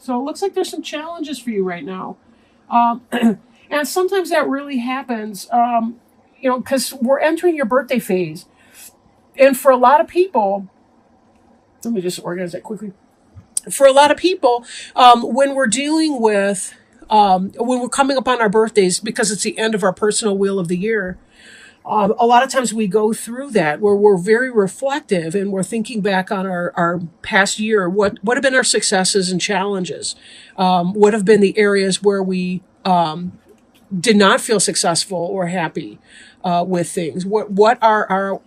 So it looks like there's some challenges for you right now. And sometimes that really happens, because we're entering your birthday phase. And for a lot of people, let me just organize that quickly. For a lot of people, when we're dealing with, when we're coming up on our birthdays, because it's the end of our personal wheel of the year, a lot of times we go through that where we're very reflective and we're thinking back on our past year. What have been our successes and challenges? What have been the areas where we did not feel successful or happy with things? What are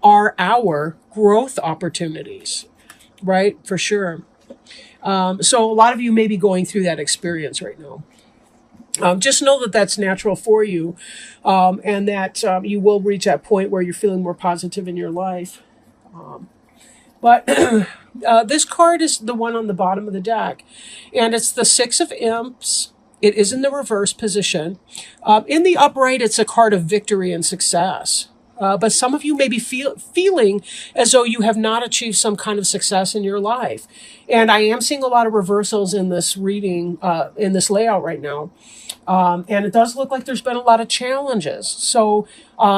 our growth opportunities? Right, for sure. So a lot of you may be going through that experience right now. Just know that that's natural for you, and that you will reach that point where you're feeling more positive in your life. But this card is the one on the bottom of the deck, and it's the Six of Imps. It is in the reverse position. In the upright, it's a card of victory and success. But some of you may be feeling as though you have not achieved some kind of success in your life. And I am seeing a lot of reversals in this reading, in this layout right now. And it does look like there's been a lot of challenges. So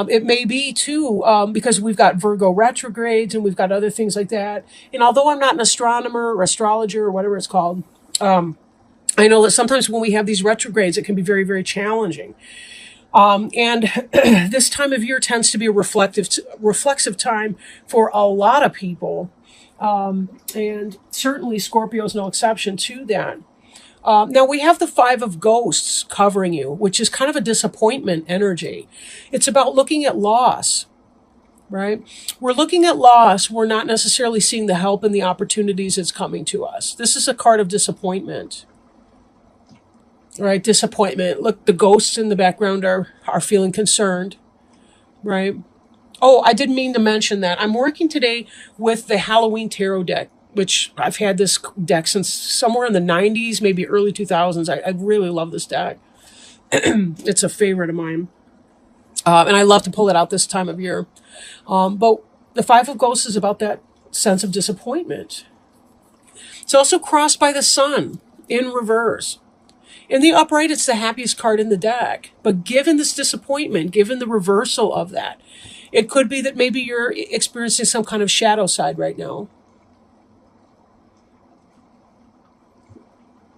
it may be too, because we've got Virgo retrogrades and we've got other things like that. And although I'm not an astronomer or astrologer or whatever it's called, I know that sometimes when we have these retrogrades, it can be very, very challenging. And this time of year tends to be a reflexive time for a lot of people. And certainly Scorpio is no exception to that. Now we have the Five of Ghosts covering you, which is kind of a disappointment energy. It's about looking at loss, right? We're looking at loss. We're not necessarily seeing the help and the opportunities that's coming to us. This is a card of disappointment. Right, disappointment. Look, the ghosts in the background are feeling concerned, right? Oh, I didn't mean to mention that. I'm working today with the Halloween Tarot deck, which I've had this deck since somewhere in the 90s, maybe early 2000s. I really love this deck. It's a favorite of mine. And I love to pull it out this time of year. But the Five of Ghosts is about that sense of disappointment. It's also crossed by the Sun in reverse. In the upright, it's the happiest card in the deck. But given this disappointment, given the reversal of that, it could be that maybe you're experiencing some kind of shadow side right now.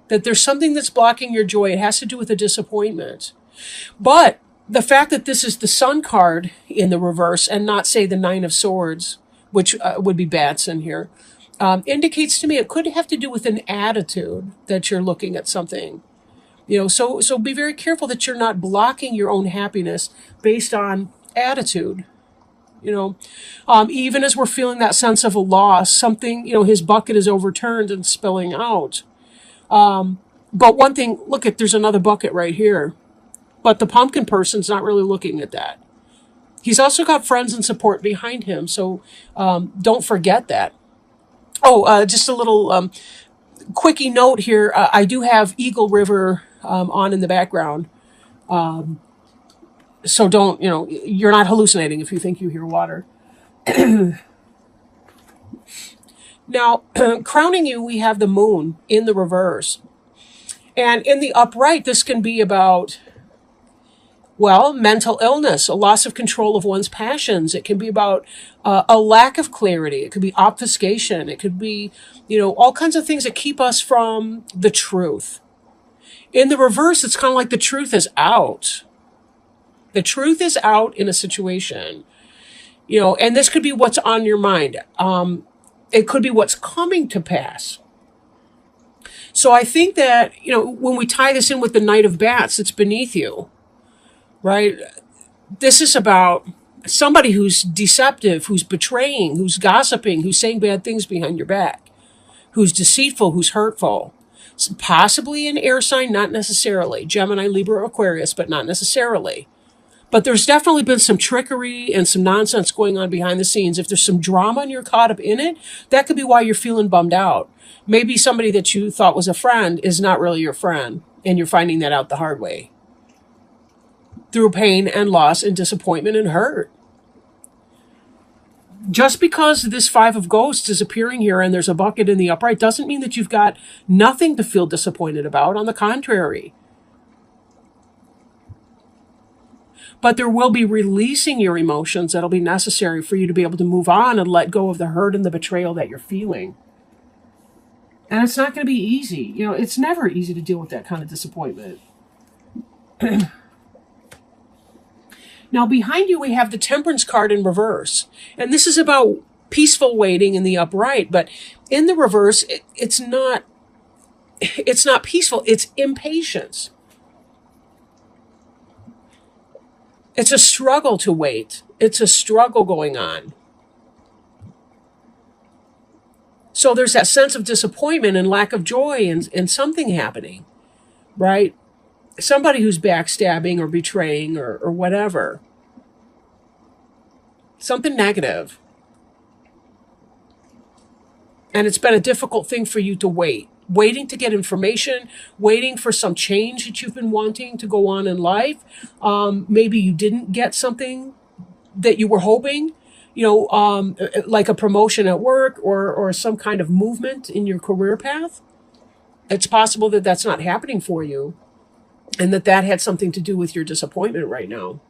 That there's something that's blocking your joy. It has to do with a disappointment. But the fact that this is the Sun card in the reverse and not, say, the Nine of Swords, which would be bats in here, indicates to me it could have to do with an attitude that you're looking at something. So be very careful that you're not blocking your own happiness based on attitude. Even as we're feeling that sense of a loss, something, his bucket is overturned and spilling out. But one thing, there's another bucket right here. But the pumpkin person's not really looking at that. He's also got friends and support behind him. So don't forget that. Oh, just a little quickie note here. I do have Eagle River on in the background. So don't, you're not hallucinating if you think you hear water. Now, crowning you, we have the Moon in the reverse. And in the upright, this can be about, mental illness, a loss of control of one's passions. It can be about a lack of clarity. It could be obfuscation. It could be, all kinds of things that keep us from the truth. In the reverse, it's kind of like the truth is out. The truth is out in a situation, and this could be what's on your mind. It could be what's coming to pass. So I think that, when we tie this in with the Knight of Bats, it's beneath you, right? This is about somebody who's deceptive, who's betraying, who's gossiping, who's saying bad things behind your back, who's deceitful, who's hurtful. Possibly an air sign, not necessarily. Gemini, Libra, Aquarius, but not necessarily. But there's definitely been some trickery and some nonsense going on behind the scenes. If there's some drama and you're caught up in it, that could be why you're feeling bummed out. Maybe somebody that you thought was a friend is not really your friend, and you're finding that out the hard way. Through pain and loss and disappointment and hurt. Just because this Five of Ghosts is appearing here and there's a bucket in the upright doesn't mean that you've got nothing to feel disappointed about. On the contrary. But there will be releasing your emotions that'll be necessary for you to be able to move on and let go of the hurt and the betrayal that you're feeling. And it's not going to be easy. You know, it's never easy to deal with that kind of disappointment. Now, behind you, we have the Temperance card in reverse. And this is about peaceful waiting in the upright. But in the reverse, it's not peaceful. It's impatience. It's a struggle to wait. It's a struggle going on. So there's that sense of disappointment and lack of joy in something happening, right? Somebody who's backstabbing or betraying or whatever. Something negative. And it's been a difficult thing for you to wait. Waiting to get information, waiting for some change that you've been wanting to go on in life. Maybe you didn't get something that you were hoping, like a promotion at work or some kind of movement in your career path. It's possible that that's not happening for you and that had something to do with your disappointment right now.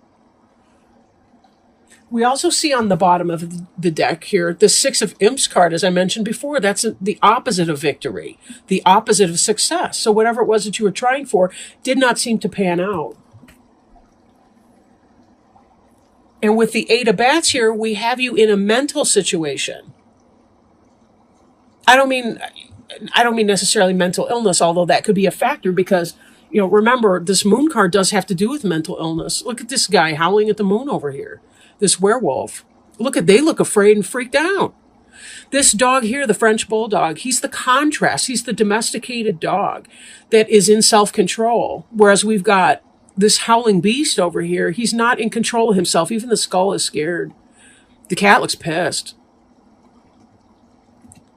We also see on the bottom of the deck here, the Six of Imps card, as I mentioned before, that's the opposite of victory, the opposite of success. So whatever it was that you were trying for did not seem to pan out. And with the Eight of Bats here, we have you in a mental situation. I don't mean necessarily mental illness, although that could be a factor because, remember, this Moon card does have to do with mental illness. Look at this guy howling at the moon over here. This werewolf. They look afraid and freaked out. This dog here, the French bulldog, he's the contrast. He's the domesticated dog that is in self-control. Whereas we've got this howling beast over here. He's not in control of himself. Even the skull is scared. The cat looks pissed.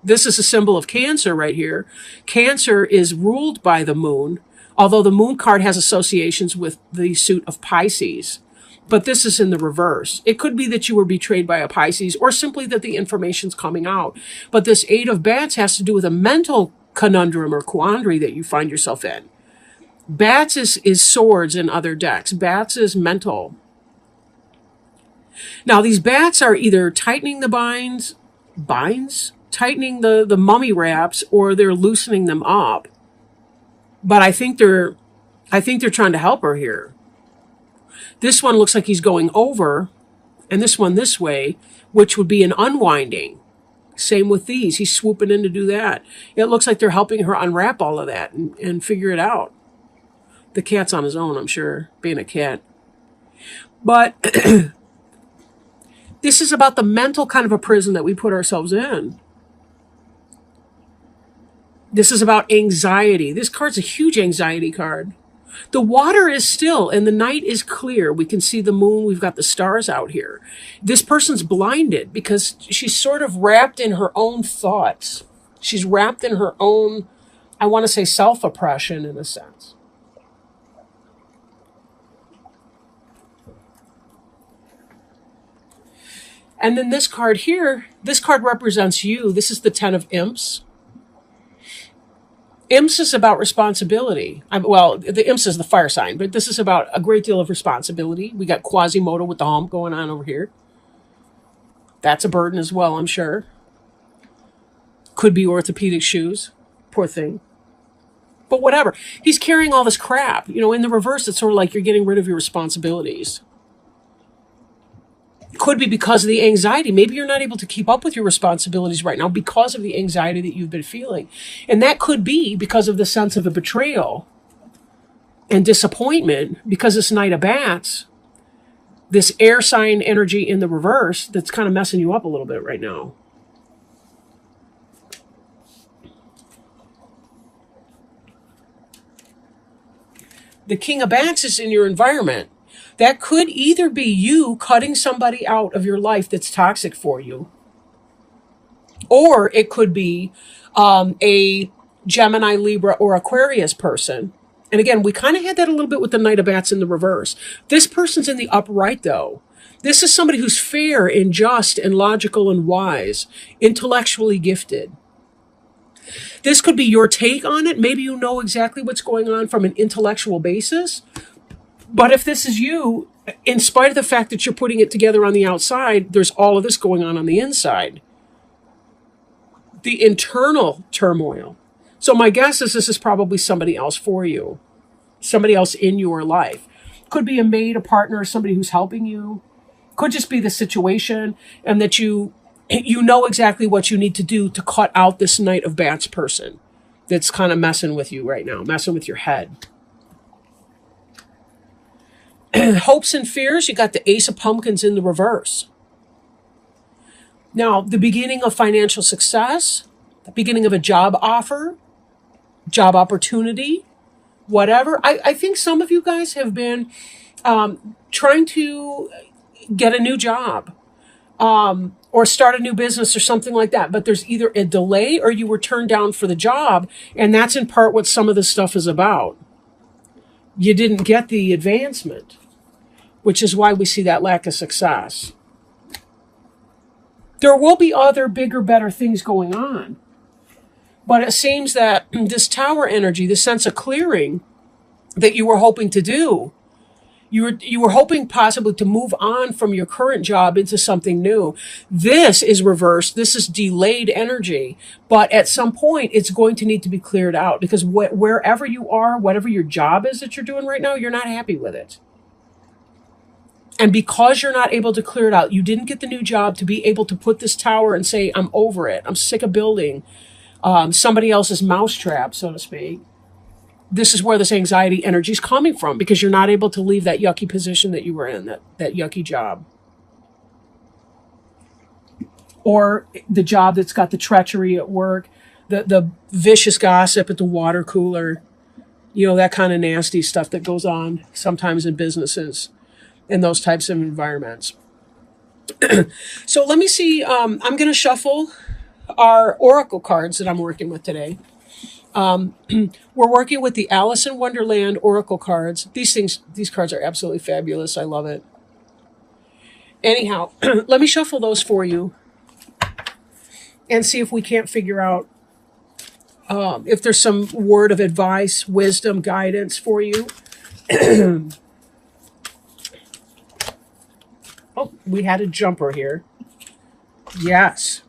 This is a symbol of Cancer right here. Cancer is ruled by the moon, although the Moon card has associations with the suit of Pisces. But this is in the reverse. It could be that you were betrayed by a Pisces or simply that the information's coming out. But this Eight of Bats has to do with a mental conundrum or quandary that you find yourself in. Bats is swords in other decks. Bats is mental. Now, these bats are either tightening the binds, tightening the mummy wraps, or they're loosening them up. But I think they're trying to help her here. This one looks like he's going over, and this one this way, which would be an unwinding. Same with these. He's swooping in to do that. It looks like they're helping her unwrap all of that and figure it out. The cat's on his own, I'm sure, being a cat. But this is about the mental kind of a prison that we put ourselves in. This is about anxiety. This card's a huge anxiety card. The water is still and the night is clear. We can see the moon. We've got the stars out here. This person's blinded because she's sort of wrapped in her own thoughts. She's wrapped in her own, I want to say, self-oppression in a sense. And then this card here, this card represents you. This is the Ten of Imps. Imps is about responsibility. The Imps is the fire sign, but this is about a great deal of responsibility. We got Quasimodo with the hump going on over here. That's a burden as well, I'm sure. Could be orthopedic shoes. Poor thing. But whatever. He's carrying all this crap. In the reverse, it's sort of like you're getting rid of your responsibilities. Could be because of the anxiety. Maybe you're not able to keep up with your responsibilities right now because of the anxiety that you've been feeling. And that could be because of the sense of a betrayal and disappointment, because this Knight of Bats, this air sign energy in the reverse, that's kind of messing you up a little bit right now. The King of Bats is in your environment. That could either be you cutting somebody out of your life that's toxic for you, or it could be a Gemini, Libra, or Aquarius person. And again, we kind of had that a little bit with the Knight of Bats in the reverse. This person's in the upright, though. This is somebody who's fair and just and logical and wise, intellectually gifted. This could be your take on it. Maybe you know exactly what's going on from an intellectual basis. But if this is you, in spite of the fact that you're putting it together on the outside, there's all of this going on the inside. The internal turmoil. So my guess is this is probably somebody else for you. Somebody else in your life. Could be a maid, a partner, somebody who's helping you. Could just be the situation, and that you know exactly what you need to do to cut out this Knight of Bats person that's kind of messing with you right now, messing with your head. Hopes and fears, you got the Ace of Pumpkins in the reverse. Now, the beginning of financial success, the beginning of a job offer, job opportunity, whatever. I think some of you guys have been trying to get a new job or start a new business or something like that. But there's either a delay or you were turned down for the job. And that's in part what some of this stuff is about. You didn't get the advancement, which is why we see that lack of success. There will be other bigger, better things going on. But it seems that this Tower energy, this sense of clearing that you were hoping to do, you were hoping possibly to move on from your current job into something new. This is reversed. This is delayed energy. But at some point, it's going to need to be cleared out because wherever you are, whatever your job is that you're doing right now, you're not happy with it. And because you're not able to clear it out, you didn't get the new job to be able to put this tower and say, I'm over it. I'm sick of building somebody else's mousetrap, so to speak. This is where this anxiety energy is coming from because you're not able to leave that yucky position that you were in, that yucky job. Or the job that's got the treachery at work, the vicious gossip at the water cooler, that kind of nasty stuff that goes on sometimes in businesses in those types of environments. So let me see. I'm going to shuffle our oracle cards that I'm working with today. We're working with the Alice in Wonderland oracle cards. These cards are absolutely fabulous. I love it. Anyhow, let me shuffle those for you and see if we can't figure out if there's some word of advice, wisdom, guidance for you. Oh, we had a jumper here. Yes.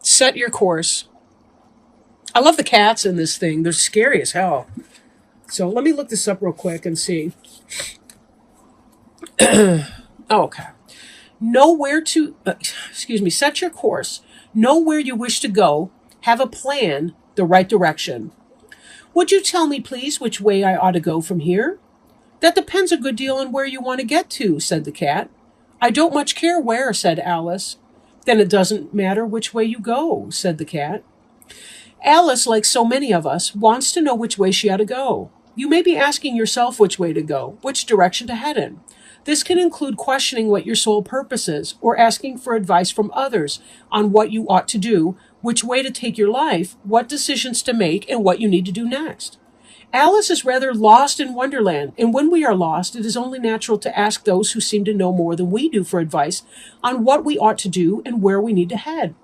Set your course. I love the cats in this thing. They're scary as hell. So let me look this up real quick and see. Okay. Know where to, set your course. Know where you wish to go. Have a plan, the right direction. Would you tell me, please, which way I ought to go from here? That depends a good deal on where you want to get to, said the cat. I don't much care where, said Alice. Then it doesn't matter which way you go, said the cat. Alice, like so many of us, wants to know which way she ought to go. You may be asking yourself which way to go, which direction to head in. This can include questioning what your sole purpose is, or asking for advice from others on what you ought to do, which way to take your life, what decisions to make, and what you need to do next. Alice is rather lost in Wonderland, and when we are lost, it is only natural to ask those who seem to know more than we do for advice on what we ought to do and where we need to head.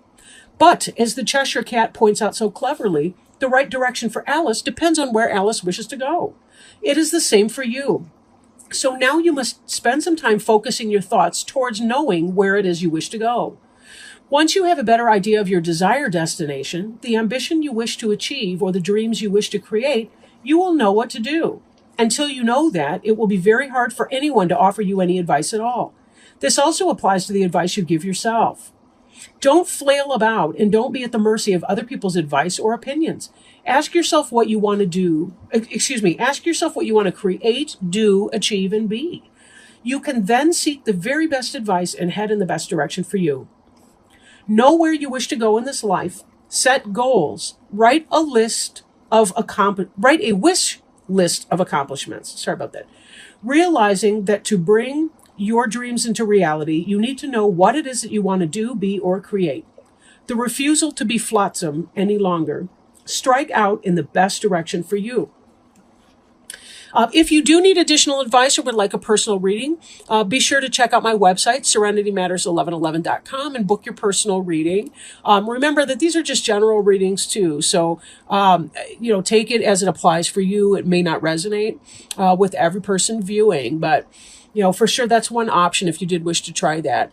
But, as the Cheshire Cat points out so cleverly, the right direction for Alice depends on where Alice wishes to go. It is the same for you. So now you must spend some time focusing your thoughts towards knowing where it is you wish to go. Once you have a better idea of your desired destination, the ambition you wish to achieve, or the dreams you wish to create, you will know what to do. Until you know that, it will be very hard for anyone to offer you any advice at all. This also applies to the advice you give yourself. Don't flail about and don't be at the mercy of other people's advice or opinions. Ask yourself what you want to do. Ask yourself what you want to create, do, achieve, and be. You can then seek the very best advice and head in the best direction for you. Know where you wish to go in this life. Set goals. Write a wish list of accomplishments. Sorry about that. Realizing that to bring your dreams into reality, you need to know what it is that you want to do, be, or create. The refusal to be flotsam any longer. Strike out in the best direction for you. If you do need additional advice or would like a personal reading, be sure to check out my website, serenitymatters1111.com, and book your personal reading. Remember that these are just general readings too. So, take it as it applies for you. It may not resonate with every person viewing, but, for sure that's one option if you did wish to try that.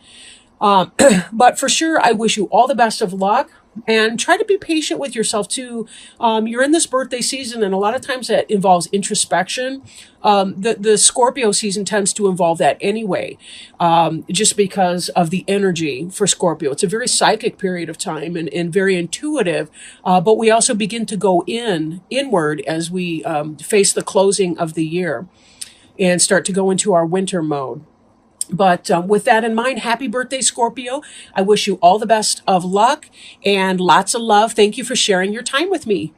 But for sure, I wish you all the best of luck. And try to be patient with yourself too. You're in this birthday season, and a lot of times that involves introspection. The Scorpio season tends to involve that anyway, just because of the energy for Scorpio. It's a very psychic period of time and very intuitive, but we also begin to go inward as we face the closing of the year and start to go into our winter mode. But with that in mind, happy birthday, Scorpio. I wish you all the best of luck and lots of love. Thank you for sharing your time with me.